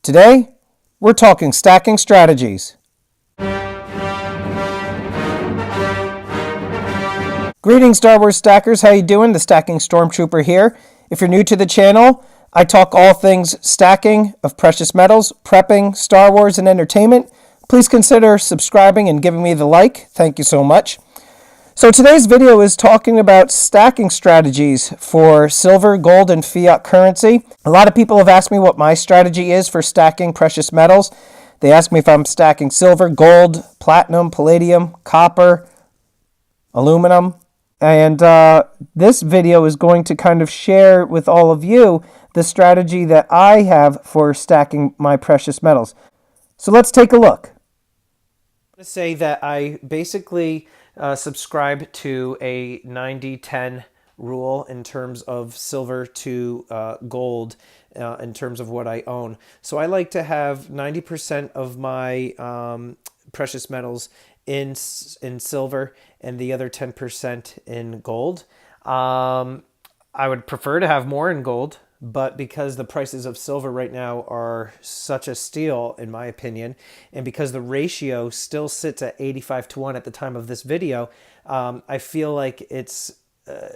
Today, we're talking stacking strategies. Greetings, Star Wars stackers. How you doing? The Stacking Stormtrooper here. If you're new to the channel, I talk all things stacking of precious metals, prepping, Star Wars, and entertainment. Please consider subscribing and giving me the like. Thank you so much. So today's video is talking about stacking strategies for silver, gold, and fiat currency. A lot of people have asked me what my strategy is for stacking precious metals. They ask me if I'm stacking silver, gold, platinum, palladium, copper, aluminum. And this video is going to kind of share with all of you the strategy that I have for stacking my precious metals. So let's take a look. I'm going to say that I basically subscribe to a 90-10 rule in terms of silver to gold in terms of what I own. So I like to have 90% of my precious metals in silver and the other 10% in gold. I would prefer to have more in gold, but because the prices of silver right now are such a steal, in my opinion, and because the ratio still sits at 85-1 at the time of this video, I feel like it's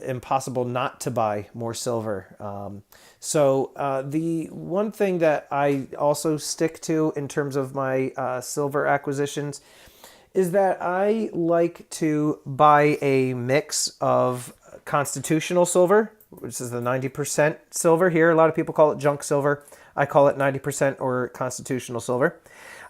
impossible not to buy more silver. So the one thing that I also stick to in terms of my silver acquisitions is that I like to buy a mix of constitutional silver, which is the 90% silver here. A lot of people call it junk silver. I call it 90% or constitutional silver.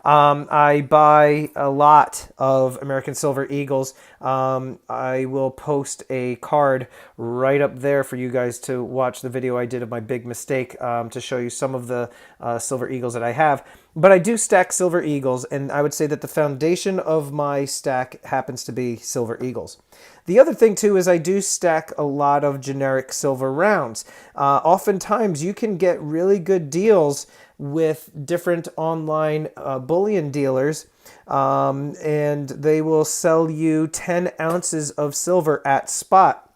I buy a lot of American Silver Eagles. I will post a card right up there for you guys to watch the video I did of my big mistake to show you some of the Silver Eagles that I have. But I do stack Silver Eagles, and I would say that the foundation of my stack happens to be Silver Eagles. The other thing, too, is I do stack a lot of generic silver rounds. Oftentimes, you can get really good deals with different online bullion dealers, and they will sell you 10 ounces of silver at spot.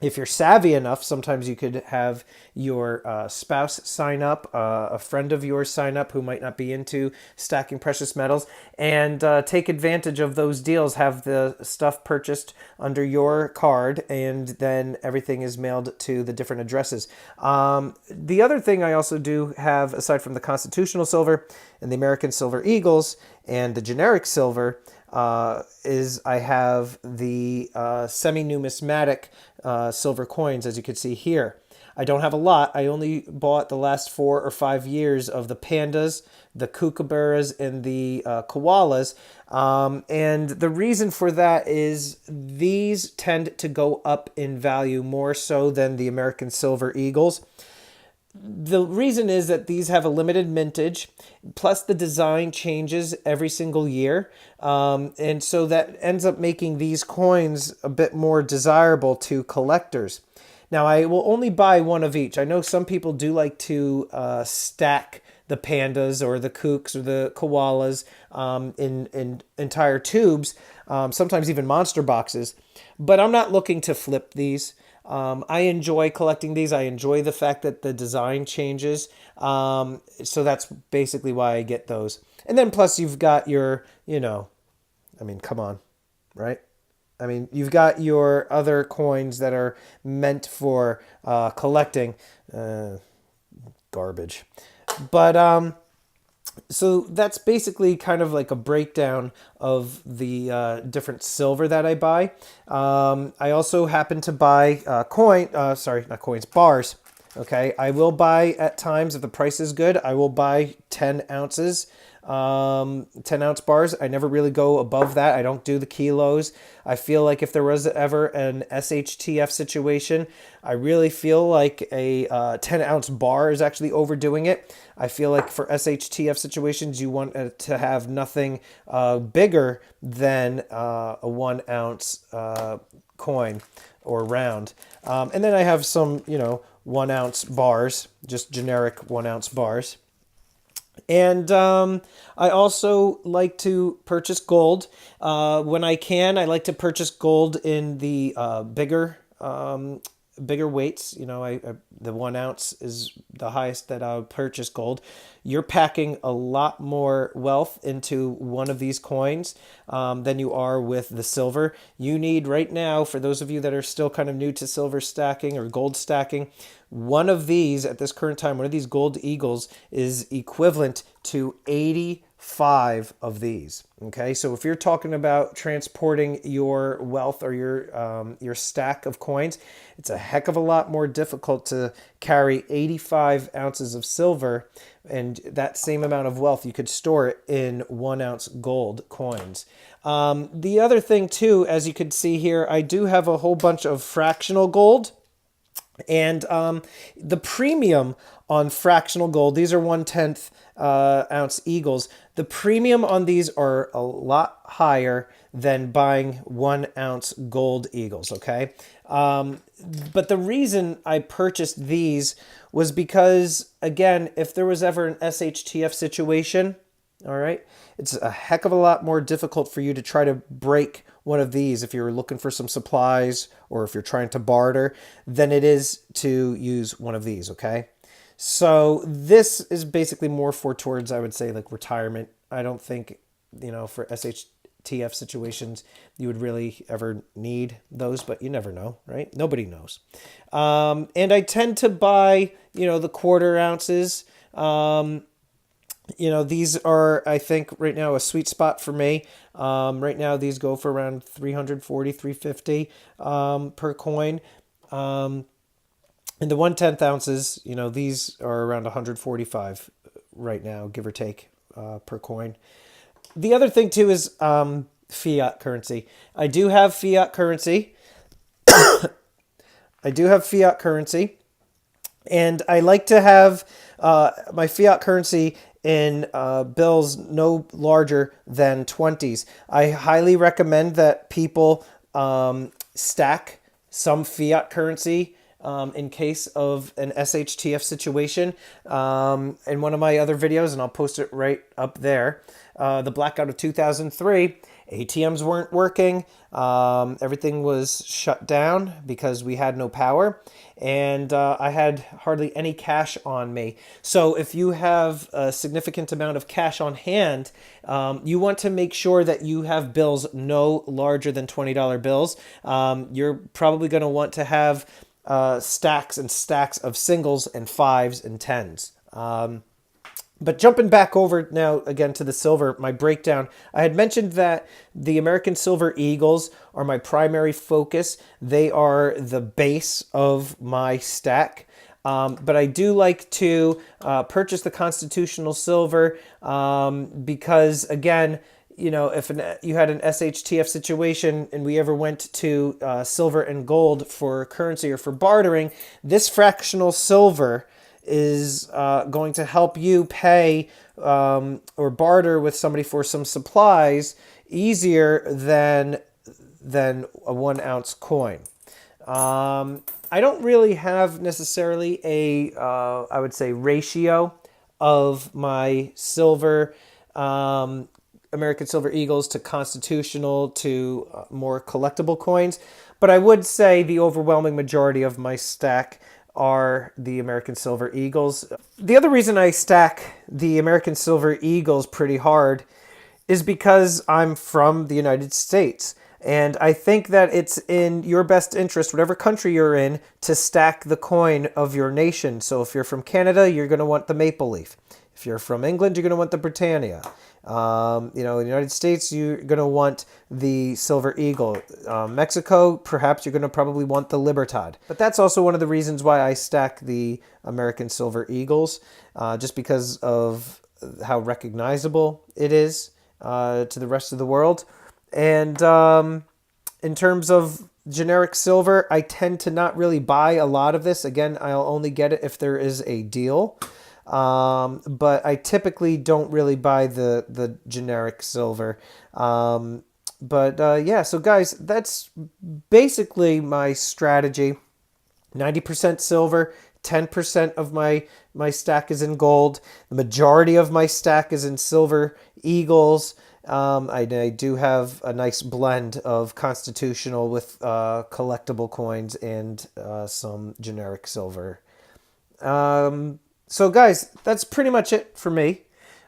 If you're savvy enough, sometimes you could have your spouse sign up, a friend of yours sign up who might not be into stacking precious metals, and take advantage of those deals, have the stuff purchased under your card, and then everything is mailed to the different addresses. The other thing I also do have, aside from the constitutional silver and the American Silver Eagles and the generic silver, is I have the semi-numismatic silver coins, as you can see here. I don't have a lot. I only bought the last 4 or 5 years of the pandas, the kookaburras, and the koalas. And the reason for that is these tend to go up in value more so than the American Silver Eagles. The reason is that these have a limited mintage, plus the design changes every single year. And so that ends up making these coins a bit more desirable to collectors. Now, I will only buy one of each. I know some people do like to stack the pandas or the kooks or the koalas in entire tubes, sometimes even monster boxes. But I'm not looking to flip these. I enjoy collecting these. I enjoy the fact that the design changes. So that's basically why I get those. And then plus you've got your, I mean, come on, right? I mean, you've got your other coins that are meant for collecting. Garbage. But so that's basically kind of like a breakdown of the different silver that I buy. I also happen to buy bars. Okay, I will buy at times, if the price is good, I will buy 10 ounces, 10-ounce bars. I never really go above that. I don't do the kilos. I feel like if there was ever an SHTF situation, I really feel like a 10-ounce bar is actually overdoing it. I feel like for SHTF situations, you want to have nothing bigger than a 1-ounce coin or round. And then I have some, 1-ounce bars, just generic 1-ounce bars. And I also like to purchase gold. When I can, I like to purchase gold in the bigger bigger weights, the 1 ounce is the highest that I would purchase gold. You're packing a lot more wealth into one of these coins than you are with the silver. You need right now, for those of you that are still kind of new to silver stacking or gold stacking, one of these at this current time, one of these gold eagles is equivalent to 85 of these. Okay, so if you're talking about transporting your wealth or your stack of coins, it's a heck of a lot more difficult to carry 85 ounces of silver, and that same amount of wealth you could store it in 1 ounce gold coins. The other thing too, as you can see here, I do have a whole bunch of fractional gold. And the premium on fractional gold, these are 1/10 ounce eagles. The premium on these are a lot higher than buying 1 ounce gold eagles, okay? But the reason I purchased these was because, again, if there was ever an SHTF situation, all right, it's a heck of a lot more difficult for you to try to break one of these if you're looking for some supplies or if you're trying to barter than it is to use one of these, okay? So this is basically more for towards, I would say, like retirement. I don't think, for SHTF situations, you would really ever need those, but you never know, right? Nobody knows. And I tend to buy, the 1/4 ounces. These are, I think, right now a sweet spot for me. Right now, these go for around $340, $350 per coin. And the 1/10 ounces, these are around $145 right now, give or take, per coin. The other thing, too, is fiat currency. I do have fiat currency. And I like to have my fiat currency in bills no larger than 20s. I highly recommend that people stack some fiat currency in case of an SHTF situation. In one of my other videos, and I'll post it right up there, the blackout of 2003, ATMs weren't working. Everything was shut down because we had no power, and I had hardly any cash on me. So if you have a significant amount of cash on hand, you want to make sure that you have bills no larger than $20 bills. You're probably going to want to have stacks and stacks of singles and 5s and 10s. But jumping back over now again to the silver, my breakdown, I had mentioned that the American Silver Eagles are my primary focus. They are the base of my stack. But I do like to purchase the Constitutional Silver because, again, if you had an SHTF situation and we ever went to silver and gold for currency or for bartering, this fractional silver is going to help you pay or barter with somebody for some supplies easier than a 1 ounce coin. I don't really have necessarily a, I would say, ratio of my silver, American Silver Eagles to constitutional to more collectible coins, but I would say the overwhelming majority of my stack are the American Silver Eagles. The other reason I stack the American Silver Eagles pretty hard is because I'm from the United States. And I think that it's in your best interest, whatever country you're in, to stack the coin of your nation. So if you're from Canada, you're going to want the maple leaf. If you're from England, you're going to want the Britannia. In the United States, you're going to want the Silver Eagle. Mexico, perhaps you're going to probably want the Libertad. But that's also one of the reasons why I stack the American Silver Eagles, just because of how recognizable it is to the rest of the world. And in terms of generic silver, I tend to not really buy a lot of this. Again, I'll only get it if there is a deal. But I typically don't really buy the generic silver. Yeah, so guys, that's basically my strategy. 90% silver, 10% of my stack is in gold. The majority of my stack is in silver eagles. I do have a nice blend of constitutional with collectible coins and some generic silver. So guys, that's pretty much it for me.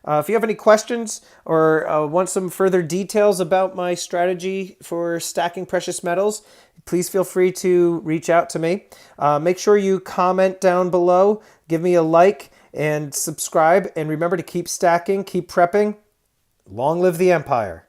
If you have any questions or want some further details about my strategy for stacking precious metals, please feel free to reach out to me. Make sure you comment down below, give me a like, and subscribe. And remember to keep stacking, keep prepping. Long live the Empire.